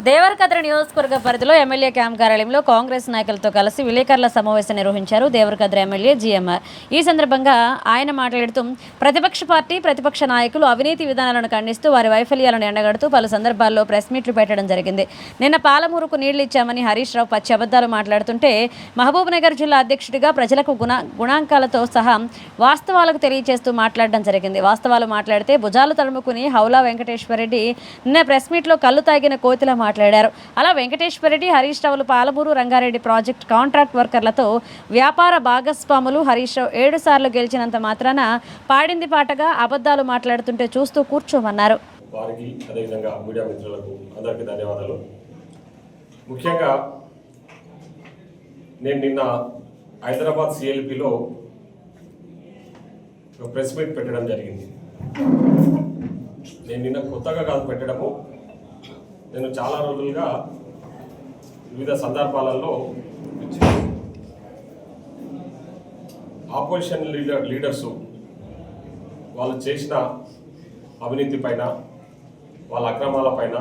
దేవరకద్ర నియోజకవర్గ పరిధిలో MLA camp కార్యాలయంలో కాంగ్రెస్ నాయకులతో కలిసి విలేకరుల సమావేశం నిర్వహించారు దేవరకద్ర ఎమ్మెల్యే జీఎంఆర్. ఈ సందర్భంగా ఆయన మాట్లాడుతూ ప్రతిపక్ష పార్టీ ప్రతిపక్ష నాయకులు అవినీతి విధానాలను ఖండిస్తూ వారి వైఫల్యాలను ఎండగడుతూ పలు సందర్భాల్లో ప్రెస్ మీట్లు పెట్టడం జరిగింది. నిన్న పాలమూరుకు నీళ్లు ఇచ్చామని హరీష్ రావు పచ్చి అబద్ధాలు మాట్లాడుతుంటే మహబూబ్నగర్ జిల్లా అధ్యక్షుడిగా ప్రజలకు గుణాంకాలతో సహా వాస్తవాలకు తెలియజేస్తూ మాట్లాడడం జరిగింది. వాస్తవాలు మాట్లాడితే భుజాలు తడుముకుని హౌలా వెంకటేశ్వరరెడ్డి నిన్న ప్రెస్ మీట్లో కళ్ళు తాగిన కోతిలా మాట్లాడారు. అలా వెంకటేశ్వరరెడ్డి హరీష్ రావులు పాలమూరు రంగారెడ్డి ప్రాజెక్ట్ కాంట్రాక్ట్ వర్కర్లతో వ్యాపార భాగస్వాములు. హరీష్ రావు 7 సార్లు గెలిచినంత మాత్రాన పాడింది పాటగా అబద్ధాలు మాట్లాడుతుంటే చూస్తూ కూర్చోమన్నారు. వారికి అదేవిధంగా మీడియా మిత్రులకు అందరికీ ధన్యవాదాలు. ముఖ్యంగా నేను నిన్న హైదరాబాద్ సిఎల్పిలో ఒక ప్రెస్ మీట్ పెట్టడం జరిగింది. నేను నిన్న కొత్తగా కాదు పెట్టడము, నేను చాలా రోజులుగా వివిధ సందర్భాలలో ఆపోజిషన్ లీడర్సు వాళ్ళు చేసిన అవినీతి పైన, వాళ్ళ అక్రమాల పైన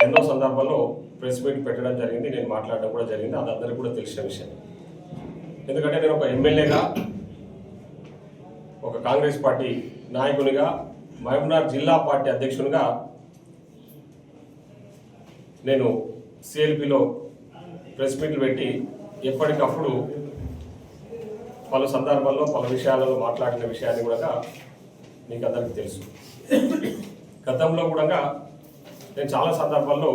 ఎన్నో సందర్భాల్లో ప్రెస్ మీట్ పెట్టడం జరిగింది. నేను మాట్లాడడం కూడా జరిగింది. అది అందరికీ కూడా తెలిసిన విషయం. ఎందుకంటే నేను ఒక ఎమ్మెల్యేగా, ఒక కాంగ్రెస్ పార్టీ నాయకునిగా, మహబూబ్నగర్ జిల్లా పార్టీ అధ్యక్షునిగా నేను సిఎల్పిలో ప్రెస్ మీట్లు పెట్టి ఎప్పటికప్పుడు పలు సందర్భాల్లో పలు విషయాలలో మాట్లాడిన విషయాన్ని కూడా మీకు అందరికీ తెలుసు. గతంలో కూడా నేను చాలా సందర్భాల్లో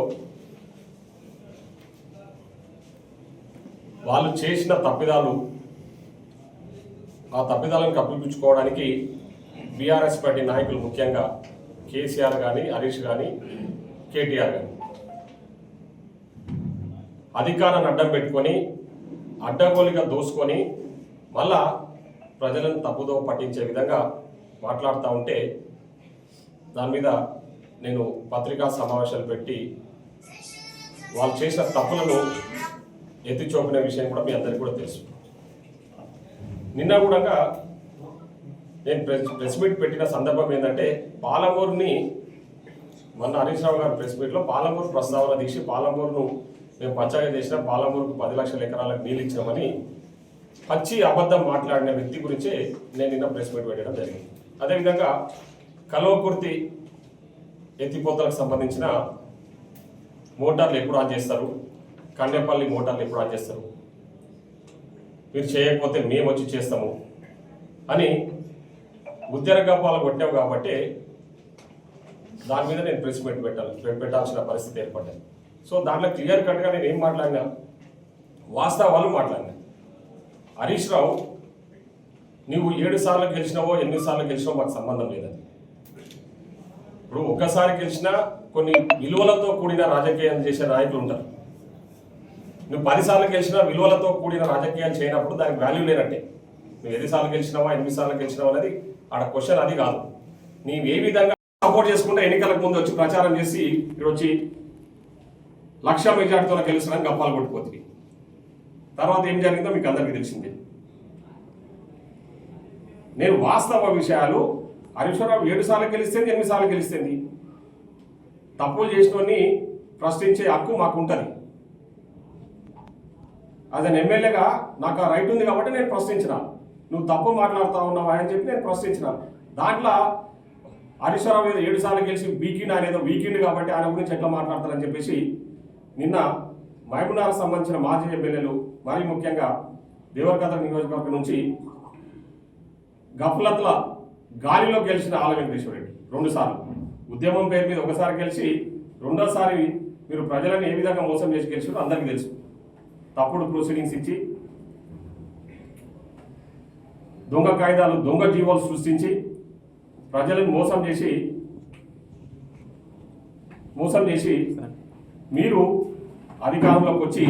వాళ్ళు చేసిన తప్పిదాలు, ఆ తప్పిదాలను కప్పిపుచ్చుకోవడానికి బీఆర్ఎస్ పార్టీ నాయకులు, ముఖ్యంగా కేసీఆర్ కానీ, హరీష్ కానీ, కేటీఆర్ కానీ అధికారాన్ని అడ్డం పెట్టుకొని అడ్డగోలుగా దోసుకొని మళ్ళా ప్రజలను తప్పుదో పట్టించే విధంగా మాట్లాడుతూ ఉంటే దాని మీద నేను పత్రికా సమావేశాలు పెట్టి వాళ్ళు చేసిన తప్పులను ఎత్తి చూపిన విషయం కూడా మీ అందరికీ కూడా తెలుసు. నిన్న కూడా నేను ప్రెస్ మీట్ పెట్టిన సందర్భం ఏంటంటే, పాలమూరుని మొన్న హరీష్ రావు గారి ప్రెస్ మీట్లో పాలమూరు ప్రస్తావన తీసి పాలమూరును మేము పచ్చగా చేసిన, పాలమూరుకు 10 లక్షల ఎకరాలకు నీళ్ళు ఇచ్చినామని పచ్చి అబద్ధం మాట్లాడిన వ్యక్తి గురించే నేను నిన్న ప్రెస్ మీట్ పెట్టడం జరిగింది. అదేవిధంగా కల్వకుర్తి ఎత్తిపోతలకు సంబంధించిన మోటార్లు ఎప్పుడు ఆన్ చేస్తారు, కన్నెపల్లి మోటార్లు ఎప్పుడు ఆన్ చేస్తారు, మీరు చేయకపోతే మేము వచ్చి చేస్తాము అని ఉద్యోగపాలు కొట్టావు కాబట్టి దాని మీద నేను ప్రెస్ మీట్ పెట్టాల్సిన పరిస్థితి ఏర్పడ్డాయి. సో దాంట్లో క్లియర్ కట్గా నేను ఏం మాట్లాడినా, వాస్తవాలు మాట్లాడినా. హరీష్ రావు, నువ్వు 7 సార్లు గెలిచినావో 8 సార్లు గెలిచినావో మాకు సంబంధం లేదని. ఇప్పుడు ఒక్కసారి గెలిచినా కొన్ని విలువలతో కూడిన రాజకీయాలు చేసే నాయకులు ఉంటారు. నువ్వు 10 సార్లు గెలిచినా విలువలతో కూడిన రాజకీయాలు చేయనప్పుడు దానికి వాల్యూ లేనట్టే. నువ్వు 7 సార్లు గెలిచినావా 8 సార్లు గెలిచినావా అనేది ఆడ క్వశ్చన్ అది కాదు. నీవు ఏ విధంగా సపోర్ట్ చేసుకుంటే ఎన్నికలకు ముందు వచ్చి ప్రచారం చేసి ఇక్కడ వచ్చి 1,00,000 మెజార్టీతో గెలుస్తున్నాను గప్పాలు కొట్టుకోతుంది. తర్వాత ఏం జరిగిందో మీకు అందరికీ తెలిసిందే. నేను వాస్తవ విషయాలు, హరీష్ రావు 7 సార్లు గెలిస్తేంది 8 సార్లు గెలిస్తేంది, తప్పులు చేసినవన్నీ ప్రశ్నించే హక్కు మాకు ఉంటుంది. యాజ్ అన్ ఎమ్మెల్యేగా నాకు ఆ రైట్ ఉంది కాబట్టి నేను ప్రశ్నించిన. నువ్వు తప్పు మాట్లాడుతూ ఉన్నావా అని చెప్పి నేను ప్రశ్నించిన. దాంట్లో హరీష్ రావు ఏదో 7 సార్లు గెలిచి వీకెండ్, ఆయన ఏదో వీకెండ్ కాబట్టి ఆయన గురించి ఎట్లా మాట్లాడతారని చెప్పేసి నిన్న మహబూబ్నగర్కు సంబంధించిన మాజీ ఎమ్మెల్యేలు, మరీ ముఖ్యంగా దేవరకద్ర నియోజకవర్గం నుంచి గఫలత్ల గాలిలో గెలిచిన ఆల వెంకటేశ్వరరెడ్డి 2 సార్లు ఉద్యమం పేరు మీద ఒకసారి గెలిచి, రెండోసారి మీరు ప్రజలను ఏ విధంగా మోసం చేసి గెలిచారో అందరికీ తెలుసు. తప్పుడు ప్రొసీడింగ్స్ ఇచ్చి, దొంగ కాయిదాలు, దొంగ జీవోలు సృష్టించి ప్రజలను మోసం చేసి మీరు అధికారంలోకి వచ్చి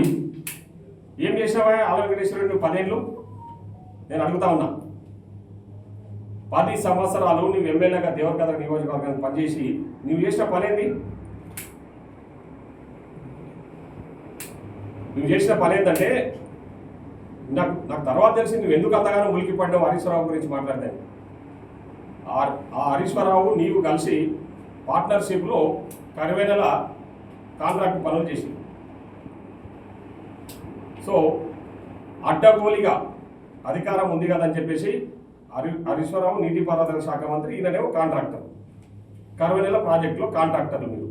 ఏం చేసినావా ఆల వెంకటేశ్వరరెడ్డి 10 ఏళ్ళు? నేను అడుగుతా ఉన్నా. 10 సంవత్సరాలు నువ్వు ఎమ్మెల్యేగా దేవరకద్ర నియోజకవర్గానికి పనిచేసి నువ్వు చేసిన పనేంది? నువ్వు చేసిన పని ఏంటంటే, నాకు తర్వాత తెలిసి నువ్వు ఎందుకు అంతగానో ఉలికి పడ్డావు హరీష్ రావు గురించి మాట్లాడతాను. ఆ హరీష్ రావు నీవు కలిసి పార్ట్నర్షిప్లో కరువైనల కాంట్రాక్ట్ పనులు చేసింది. సో అడ్డగోలిగా అధికారం ఉంది కదని చెప్పేసి హరీశ్వరరావు నీటిపారుదల శాఖ మంత్రి, ఈయననేమో కాంట్రాక్టర్, కరువైనల ప్రాజెక్టులో కాంట్రాక్టర్లు మీరు.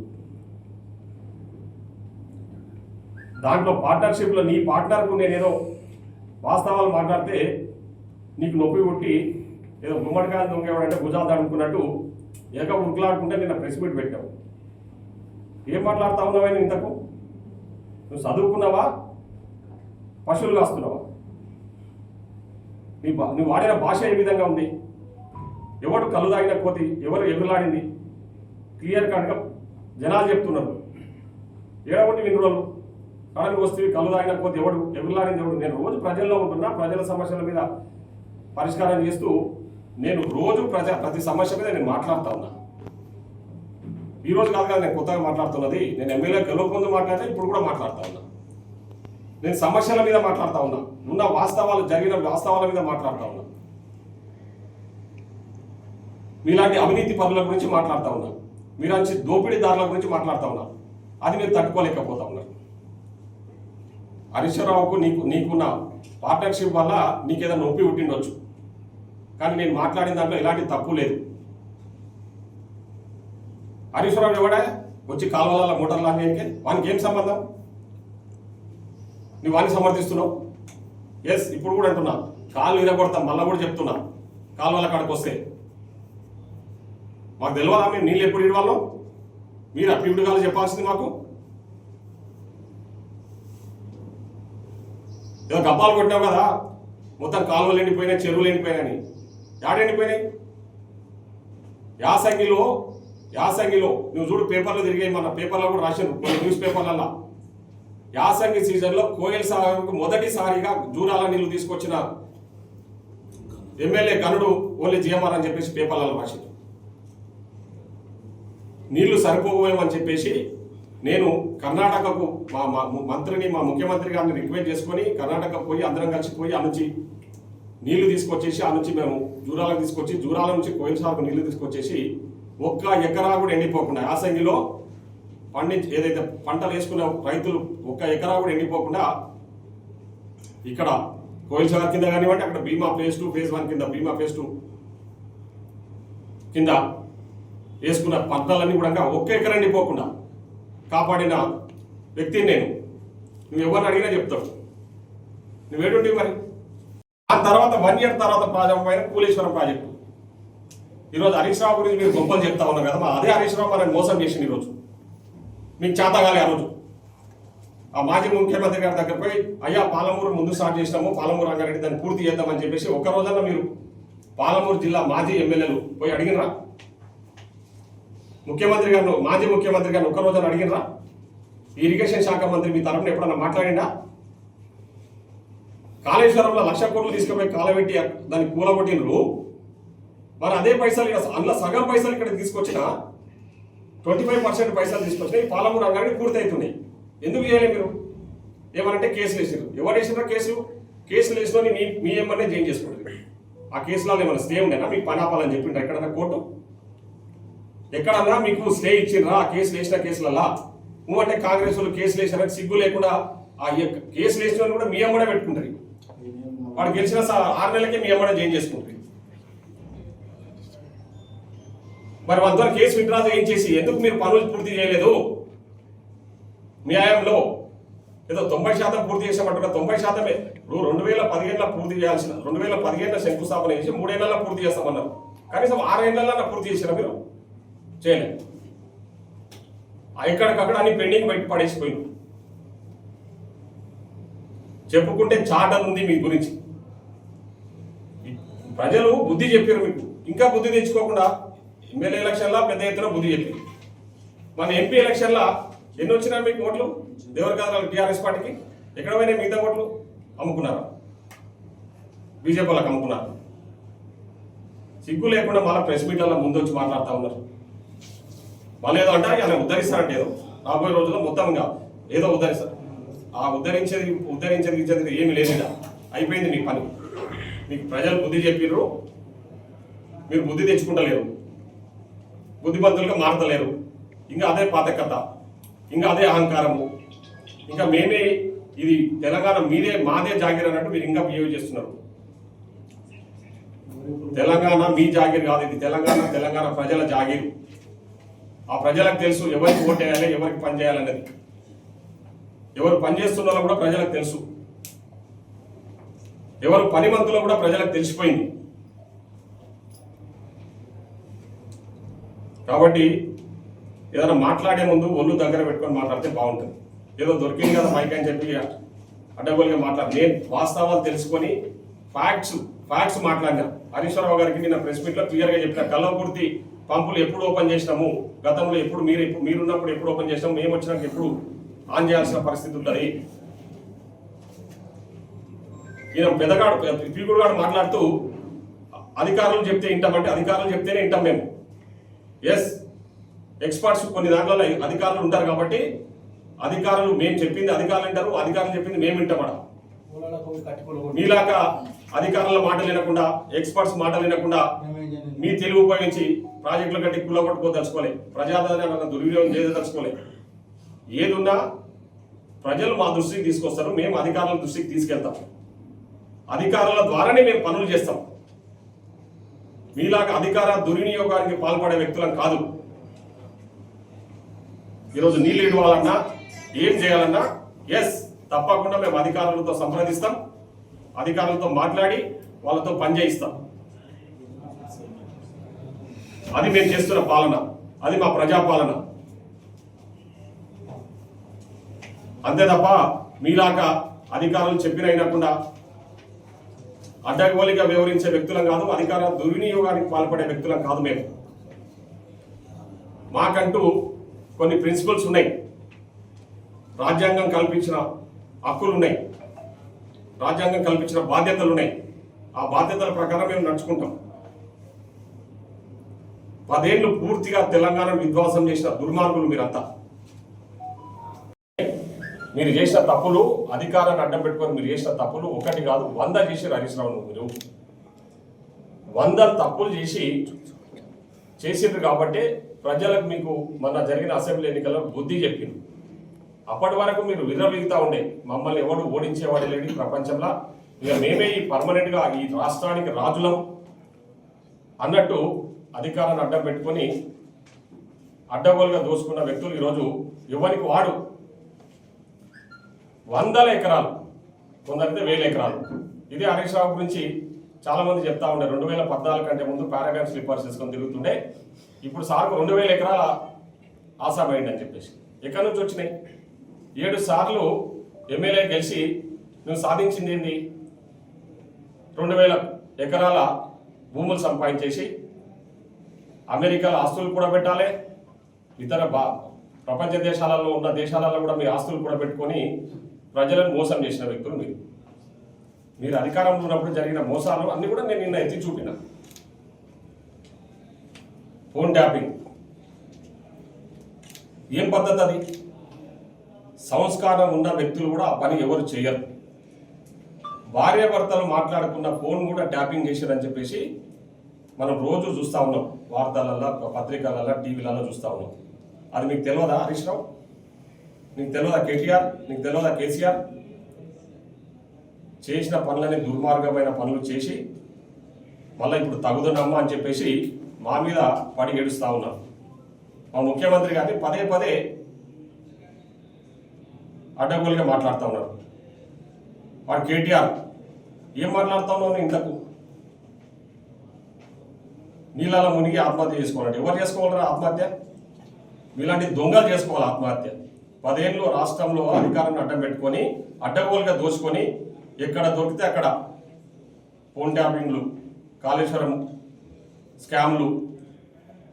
దాంట్లో పార్ట్నర్షిప్లో నీ పార్ట్నర్కు నేనేదో వాస్తవాలు మాట్లాడితే నీకు నొప్పి కొట్టి ఏదో గుమ్మడికాయలు దొంగేవాడంటే భుజాలు తడుముకున్నట్టు ఏక ఉరుకులాడుకుంటే నిన్న ప్రెస్ మీట్ పెట్టావు. ఏం మాట్లాడుతూ ఉన్నావని ఇంతకు? నువ్వు చదువుకున్నావా, పశువులు కాస్తున్నావా? నువ్వు వాడిన భాష ఏ విధంగా ఉంది? ఎవడు కళ్ళు తాగిన కోతి, ఎవరు ఎగురులాడింది క్లియర్ కట్గా జనాలు చెప్తున్నారు. ఏడవటి వినురోళ్ళు కడకు వస్తే కళ్ళు తాగిన కోతి ఎవడు ఎగురులాడింది ఎవడు? నేను రోజు ప్రజల్లో ఉంటున్నా, ప్రజల సమస్యల మీద పరిష్కారం చేస్తూ నేను రోజు ప్రతి సమస్య మీద నేను మాట్లాడుతూ ఉన్నా. ఈరోజు కాదు కదా నేను కొత్తగా మాట్లాడుతున్నది. నేను ఎమ్మెల్యే గెలవక ముందు మాట్లాడితే ఇప్పుడు కూడా మాట్లాడుతూ ఉన్నా. నేను సమస్యల మీద మాట్లాడుతూ ఉన్నా, ఉన్న వాస్తవాలు, జరిగిన వాస్తవాల మీద మాట్లాడుతూ ఉన్నా. మీలాంటి అవినీతి పనుల గురించి మాట్లాడుతూ ఉన్నా, మీలాంటి దోపిడీదారుల గురించి మాట్లాడుతూ ఉన్నా. అది మీరు తట్టుకోలేకపోతా ఉన్నారు. హరీశ్వరరావుకు నీకున్న పార్ట్నర్షిప్ వల్ల నీకేదైనా నొప్పి పుట్టిండొచ్చు, కానీ నేను మాట్లాడిన దాంట్లో ఎలాంటి తప్పు లేదు. హరీశ్వరరావు ఎవడా వచ్చి కాలువల మోటార్లు ఆగేకే? వానికి ఏం సంబంధం? నువ్వు వాడిని సమర్థిస్తున్నావు. ఎస్, ఇప్పుడు కూడా అంటున్నా, కాళ్ళు విరగొడతాం. మళ్ళీ కూడా చెప్తున్నా, కాలువల కాడికి వస్తే మాకు తెలియదా మేము నీళ్ళు ఎప్పుడు ఇవ్వాలో? మీరు అప్పుడు ఇప్పుడు కాదు చెప్పాల్సింది మాకు. ఏదో గబ్బాలు కొట్టావు కదా, మొత్తం కాలువలు ఎండిపోయినాయి, చెరువులు ఎండిపోయినాయని. యాడెండిపోయినాయి? యాసంగిలో నువ్వు చూడు, పేపర్లు తిరిగాయి, మన పేపర్లో కూడా రాశారు, కొన్ని న్యూస్ పేపర్లలో. యాసంగి సీజన్లో కోయల్ సాగర్కు మొదటిసారిగా జూరాల నీళ్లు తీసుకొచ్చిన ఎమ్మెల్యే గనుడు ఓన్లీ జిఎంఆర్ అని చెప్పేసి పేపర్లలో రాశారు. నీళ్లు సరిపోవేమని చెప్పేసి నేను కర్ణాటకకు మా మంత్రిని, మా ముఖ్యమంత్రి గారిని రిక్వెస్ట్ చేసుకొని కర్ణాటక పోయి అందరం కలిసిపోయి ఆ నుంచి నీళ్లు తీసుకొచ్చేసి, ఆ నుంచి మేము జూరాలకు తీసుకొచ్చి, జూరాల నుంచి కోయిల్ సాగుకు నీళ్లు తీసుకొచ్చేసి, ఒక్క ఎకరా కూడా ఎండిపోకుండా యాసంగిలో ఏదైతే పంటలు వేసుకునే రైతులు ఒక్క ఎకరా కూడా ఎండిపోకుండా ఇక్కడ కోయిల్ సాగర్ కింద కానివ్వండి, అక్కడ భీమా ఫేజ్ 2 ఫేజ్ 1 కింద భీమా ఫేజ్ 2 కింద వేసుకున్న పంటలన్నీ కూడా ఒక్క ఎకరా ఎండిపోకుండా కాపాడిన వ్యక్తిని నేను. నువ్వు ఎవరిని అడిగినా చెప్తావు. నువ్వేంటి మరి? ఆ తర్వాత 1 ఇయర్ తర్వాత ప్రారంభమైన కూలేశ్వరం ప్రాజెక్టు. ఈరోజు హరీష్ రావు గురించి మీరు గొప్పలు చెప్తా ఉన్నారు కదా, అదే హరీష్ రావు మనల్ని మోసం చేసింది. ఈరోజు మీకు చేతగాలి. ఆ రోజు ఆ మాజీ ముఖ్యమంత్రి గారి దగ్గర పోయి, అయ్యా పాలమూరు ముందు స్టార్ట్ చేసినాము, పాలమూరు రంగారెడ్డి దాన్ని పూర్తి చేద్దామని చెప్పేసి ఒక్క రోజున మీరు పాలమూరు జిల్లా మాజీ ఎమ్మెల్యేలు పోయి అడిగినరా? ముఖ్యమంత్రి గారు, మాజీ ముఖ్యమంత్రి గారిని ఒక్క రోజున అడిగినరా? ఈ ఇరిగేషన్ శాఖ మంత్రి మీ తరఫున ఎప్పుడన్నా మాట్లాడిందా? కాళేశ్వరంలో 1,00,000 కోట్లు తీసుకుపోయి కాలబెట్టి దాన్ని కూలగొట్టినరు. మరి అదే పైసలు అందులో సగం పైసలు ఇక్కడ తీసుకొచ్చిన 25% పైసలు తీసుకొచ్చినాయి పాలమూరు రంగారెడ్డి పూర్తి అవుతున్నాయి. ఎందుకు చేయలేదు మీరు? ఏమనంటే కేసులు వేసారు. ఎవరు వేసినారో కేసులు వేసుకొని మీ ఏమన్నా చేంజ్ చేసుకుంటారు. ఆ కేసులలో ఏమైనా స్టే ఉండేనా? మీకు పని ఆపాలని చెప్పిండ్రా ఎక్కడన్నా కోర్టు? ఎక్కడన్నా మీకు స్టే ఇచ్చిండ్రా ఆ కేసులు వేసిన కేసులల్లా? నువ్వంటే కాంగ్రెస్ వాళ్ళు కేసులు వేసినారని సిగ్గు లేకుండా ఆ కేసులు వేసిన వాళ్ళు కూడా మీ అమ్మడే పెట్టుకుంటారు. వాడు గెలిచిన 6 నెలలకే మీ అమ్మడే చేంజ్ చేసుకుంటారు. మరి వాళ్ళ కేసు విత్డ్రా చేయించేసి ఎందుకు మీరు పనులు పూర్తి చేయలేదు? న్యాయంలో ఏదో 90% పూర్తి చేసామంటున్నా. 90%. ఇప్పుడు 2015లో పూర్తి చేయాల్సిన 2015లో శంకుస్థాపన చేసి 3 ఏళ్లలో పూర్తి చేస్తామన్నారు. కనీసం 6 ఏళ్లలో పూర్తి చేసినా మీరు? చేయలేదు. ఎక్కడికక్కడ అన్ని పెండింగ్ పెట్టి పడేసిపోయింది. చెప్పుకుంటే చాటలు ఉంది మీ గురించి. ప్రజలు బుద్ధి చెప్పారు మీకు, ఇంకా బుద్ధి తెచ్చుకోకుండా ఎమ్మెల్యే ఎలక్షన్లో పెద్ద ఎత్తున బుద్ధి చెప్పారు. మన ఎంపీ ఎలక్షన్లో ఎన్ని వచ్చినా మీకు ఓట్లు? దేవరకద్ర టీఆర్ఎస్ పార్టీకి ఎక్కడ పోయినా మిగతా ఓట్లు అమ్ముకున్నారా? బీజేపీ వాళ్ళకి అమ్ముకున్నారు. సిగ్గు లేకుండా మళ్ళీ ప్రెస్ మీట్లలో ముందు వచ్చి మాట్లాడుతూ ఉన్నారు. వాళ్ళు ఏదో అంటారు, ఆయన ఉద్ధరిస్తారంటే ఏదో రాబోయే రోజుల్లో మొత్తంగా ఏదో ఉద్ధరిస్తారు. ఆ ఉద్ధరించేది ఏమి లేదు. అయిపోయింది మీ పని. మీకు ప్రజలు బుద్ధి చెప్పిర్రు, మీరు బుద్ధి తెచ్చుకుంటలేరు. బుద్ధిమంతులుగా మారతలేరు. ఇంకా అదే పాత కథ, ఇంకా అదే అహంకారము, ఇంకా మేమే ఇది తెలంగాణ మీదే మాదే జాగీర్ అన్నట్టు మీరు ఇంకా బిహేవ్ చేస్తున్నారు. తెలంగాణ మీ జాగీర్ కాదు, ఇది తెలంగాణ ప్రజల జాగీరు. ఆ ప్రజలకు తెలుసు ఎవరికి ఓటేయాలి, ఎవరికి పని చేయాలనేది. ఎవరు పని చేస్తున్నారో కూడా ప్రజలకు తెలుసు, ఎవరు పనిమంతులో కూడా ప్రజలకు తెలిసిపోయింది. కాబట్టి ఏదైనా మాట్లాడే ముందు ఒళ్ళు దగ్గర పెట్టుకొని మాట్లాడితే బాగుంటుంది. ఏదో దొరికింది కదా మైక్ అని చెప్పి అడ్డగోలుగా మాట్లాడు. నేను వాస్తవాలు తెలుసుకొని ఫ్యాక్ట్స్ మాట్లాడినా. హరీష్ రావు గారికి నిన్న ప్రెస్ మీట్లో క్లియర్గా చెప్పిన, కల్వకుర్తి పంపులు ఎప్పుడు ఓపెన్ చేసినాము, గతంలో ఎప్పుడు మీరున్నప్పుడు ఎప్పుడు ఓపెన్ చేసినాము, మేము వచ్చినాక ఎప్పుడు ఆన్ చేయాల్సిన పరిస్థితి ఉంటుంది. ఈయన పెద్దగాడు పీకుడుగాడు మాట్లాడుతూ అధికారులు చెప్తే వింటామంటే అధికారులు చెప్తేనే వింటాం మేము. ఎస్, ఎక్స్పర్ట్స్ కొన్ని దాంట్లో అధికారులు ఉంటారు కాబట్టి అధికారులు మేము చెప్పింది అధికారులు వింటారు, అధికారులు చెప్పింది మేము వింటామట. మీలాగా అధికారుల మాటలు వినకుండా, ఎక్స్పర్ట్స్ మాటలు వినకుండా మీ తెలివి ఉపయోగించి ప్రాజెక్టులు కట్టి కుల్లగొట్టుకోదలుచుకోలే, ప్రజాదరణ దుర్వినియోగం చేయదలుచుకోలే. ఏదున్నా ప్రజలు మా దృష్టికి తీసుకొస్తారు, మేము అధికారుల దృష్టికి తీసుకెళ్తాం. అధికారుల ద్వారానే మేము పనులు చేస్తాం. మీలాగా అధికార దుర్వినియోగానికి పాల్పడే వ్యక్తులం కాదు. ఈరోజు నీళ్ళు ఇవ్వాలన్నా, ఏం చేయాలన్నా ఎస్ తప్పకుండా మేము అధికారులతో సంప్రదిస్తాం, అధికారులతో మాట్లాడి వాళ్ళతో పని చేయిస్తాం. అది మేము చేస్తున్న పాలన, అది మా ప్రజాపాలన. అంతే తప్ప మీలాగా అధికారులు చెప్పిన అయినకుండా అడ్డగోలుగా వ్యవహరించే వ్యక్తులం కాదు, అధికార దుర్వినియోగానికి పాల్పడే వ్యక్తులం కాదు. మేము మాకంటూ కొన్ని ప్రిన్సిపల్స్ ఉన్నాయి, రాజ్యాంగం కల్పించిన హక్కులు ఉన్నాయి, రాజ్యాంగం కల్పించిన బాధ్యతలు ఉన్నాయి. ఆ బాధ్యతల ప్రకారం మేము నడుచుకుంటాం. 10 ఏళ్ళు పూర్తిగా తెలంగాణ విధ్వంసం చేసిన దుర్మార్గులు మీరంతా. మీరు చేసిన తప్పులు, అధికారాన్ని అడ్డం పెట్టుకొని మీరు చేసిన తప్పులు ఒకటి కాదు 100 చేసి హరీష్ రావు మీరు 100 తప్పులు చేసిండ్రు కాబట్టి ప్రజలకు మీకు మొన్న జరిగిన అసెంబ్లీ ఎన్నికల్లో బుద్ధి చెప్పింది. అప్పటి వరకు మీరు విర్రవీగుతా ఉండే, మమ్మల్ని ఎవడు ఓడించేవాడు లేడు ప్రపంచంలో, ఇక మేమే ఈ పర్మనెంట్గా ఈ రాష్ట్రానికి రాజులం అన్నట్టు అధికారాన్ని అడ్డం పెట్టుకొని అడ్డగోలుగా దోసుకున్న వ్యక్తులు ఈరోజు ఎవరికి వాడు 100 ఎకరాలు, కొందరైతే 1000 ఎకరాలు. ఇదే హరీష్ రావు గురించి చాలా మంది చెప్తా ఉండే. 2014 కంటే ముందు పారాగాన్ స్లిప్పర్స్ వేసుకొని తిరుగుతుండే, ఇప్పుడు సార్కు 2000 ఎకరాల ఆశామైంది అని చెప్పేసి. ఎక్కడి నుంచి వచ్చినాయి? 7 సార్లు ఎమ్మెల్యే గెలిచి నువ్వు సాధించింది ఏంది? 2000 ఎకరాల భూములు సంపాదించేసి అమెరికాలో ఆస్తులు కూడా పెట్టాలి, ఇతర ప్రపంచ దేశాలలో ఉన్న దేశాలలో కూడా మీ ఆస్తులు కూడా పెట్టుకొని ప్రజలను మోసం చేసిన వ్యక్తులు మీరు అధికారంలో ఉన్నప్పుడు జరిగిన మోసాలు అన్ని కూడా నేను నిన్న ఎత్తి చూపిన. ఫోన్ ట్యాపింగ్ ఏం పద్ధతి? అది సంస్కారం ఉన్న వ్యక్తులు కూడా ఆ పని ఎవరు చేయరు. భార్యాభర్తలు మాట్లాడుకున్న ఫోన్ కూడా ట్యాపింగ్ చేశారని చెప్పేసి మనం రోజు చూస్తూ ఉన్నాం, వార్తలలో, పత్రికలలో, టీవీలలో చూస్తూ ఉన్నాం. అది మీకు తెలియదా హరీష్ రావు? నీకు తెలియదా కేటీఆర్? నీకు తెలియదా కేసీఆర్? చేసిన పనులని దుర్మార్గమైన పనులు చేసి మళ్ళీ ఇప్పుడు తగుదనమ్మా అని చెప్పేసి మా మీద పడి ఏడుస్తూ ఉన్నారు. మా ముఖ్యమంత్రి గారిని పదే అడ్డగోలుగా మాట్లాడుతూ ఉన్నారు. వాడు కేటీఆర్ ఏం మాట్లాడుతూ ఉన్నావు ఇంతకు? నీళ్ళలో మునిగి ఆత్మహత్య చేసుకోవాలంటే ఎవరు చేసుకోవాలరా ఆత్మహత్య? మీలాంటి దొంగలు చేసుకోవాలి ఆత్మహత్య. 10 ఏళ్ళు రాష్ట్రంలో అధికారాన్ని అడ్డం పెట్టుకొని అడ్డగోలుగా దోచుకొని ఎక్కడ దొరికితే అక్కడ ఫోన్ ట్యాపింగ్లు, కాళేశ్వరం స్కామ్లు,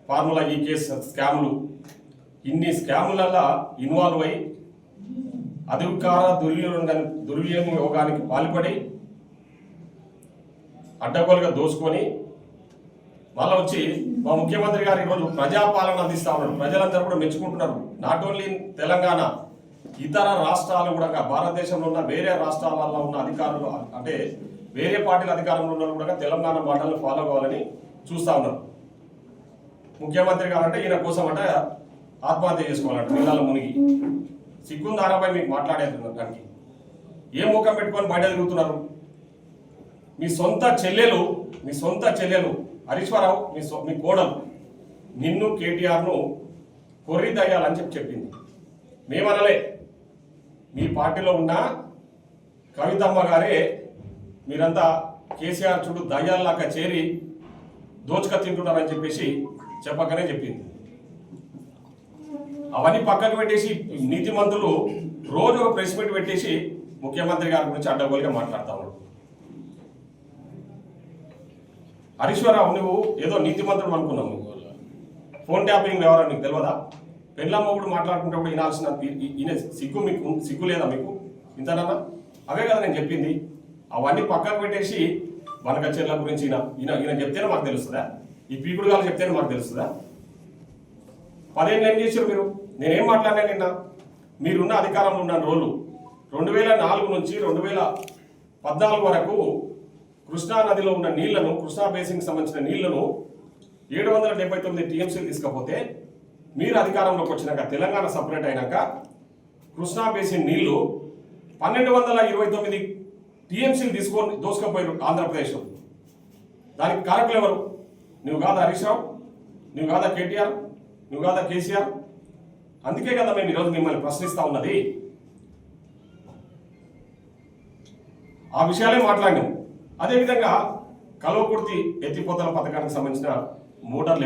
ఫార్ములా ఈ కేసు స్కామ్లు, ఇన్ని స్కాములలో ఇన్వాల్వ్ అయ్యి అధికార దుర్వినియోగానికి పాల్పడి అడ్డగోలుగా దోచుకొని మళ్ళీ వచ్చి మా ముఖ్యమంత్రి గారు ఈరోజు ప్రజాపాలన అందిస్తా ఉన్నారు. ప్రజలందరూ కూడా మెచ్చుకుంటున్నారు. నాట్ ఓన్లీ తెలంగాణ, ఇతర రాష్ట్రాలు కూడా, భారతదేశంలో ఉన్న వేరే రాష్ట్రాలలో ఉన్న అధికారులు, అంటే వేరే పార్టీల అధికారంలో ఉన్న కూడా తెలంగాణ మాటలను ఫాలో కావాలని చూస్తూ ఉన్నారు. ముఖ్యమంత్రి కావాలంటే ఈయన కోసం అంటే ఆత్మహత్య చేసుకోవాలంట నీళ్ళలో మునిగి. సిగ్గుందారాపై మీకు మాట్లాడేది దానికి ఏం ముఖం పెట్టుకొని బయట తిరుగుతున్నారు? మీ సొంత చెల్లెలు హరీశ్వరరావు మీ కోడలు నిన్ను కేటీఆర్ను కొర్రి దయ్యాలని చెప్పింది. మేమనలే, మీ పార్టీలో ఉన్న కవితమ్మ గారే మీరంతా కేసీఆర్ చుట్టూ దయ్యాల్లాగా చేరి దోచుక తింటున్నారని చెప్పేసి చెప్పకనే చెప్పింది. అవన్నీ పక్కకు పెట్టేసి నీతి మంత్రులు రోజు ఒక ప్రెస్ మీట్ పెట్టేసి ముఖ్యమంత్రి గారి గురించి అడ్డగోలుగా మాట్లాడుతా ఉన్నాడు. హరీశ్వరరావు నువ్వు ఏదో నీతి మంత్రులు అనుకున్నావు. ఫోన్ ట్యాపింగ్ ఎవరో నీకు తెలియదా? పెళ్ళమ్మ కూడా మాట్లాడుకుంటే వినాల్సిన ఈయన సిగ్గు లేదా మీకు ఇంతనన్నా? అవే కదా నేను చెప్పింది. అవన్నీ పక్కకు పెట్టేసి వనకచెర్ల గురించి ఈయన చెప్తేనే మాకు తెలుస్తుందా? ఈ పీకుడు గారు చెప్తేనే మాకు తెలుస్తుందా? 10 ఏళ్ళు ఏం చేశారు మీరు? నేనేం మాట్లాడినా నిన్న మీరున్న అధికారంలో ఉన్న రోజులు 2004 నుంచి 2014 వరకు కృష్ణా నదిలో ఉన్న నీళ్లను, కృష్ణా బేసిన్కి సంబంధించిన నీళ్లను 779 టీఎంసీలు తీసుకపోతే మీరు అధికారంలోకి వచ్చినాక తెలంగాణ సపరేట్ అయినాక కృష్ణా బేసిన్ నీళ్లు 1229 టీఎంసీలు తీసుకొని దోసుకపోయారు ఆంధ్రప్రదేశ్లో. దానికి కారకులు ఎవరు? నువ్వు కాదా హరీష్ రావు? నువ్వు కాదా కేటీఆర్? నువ్వు కాదా కేసీఆర్? అందుకే కదా మేము ఈరోజు మిమ్మల్ని ప్రశ్నిస్తా ఉన్నది. ఆ విషయాలే మాట్లాడినాం. అదేవిధంగా కల్వకుర్తి ఎత్తిపోతల పథకానికి సంబంధించిన మోటార్లు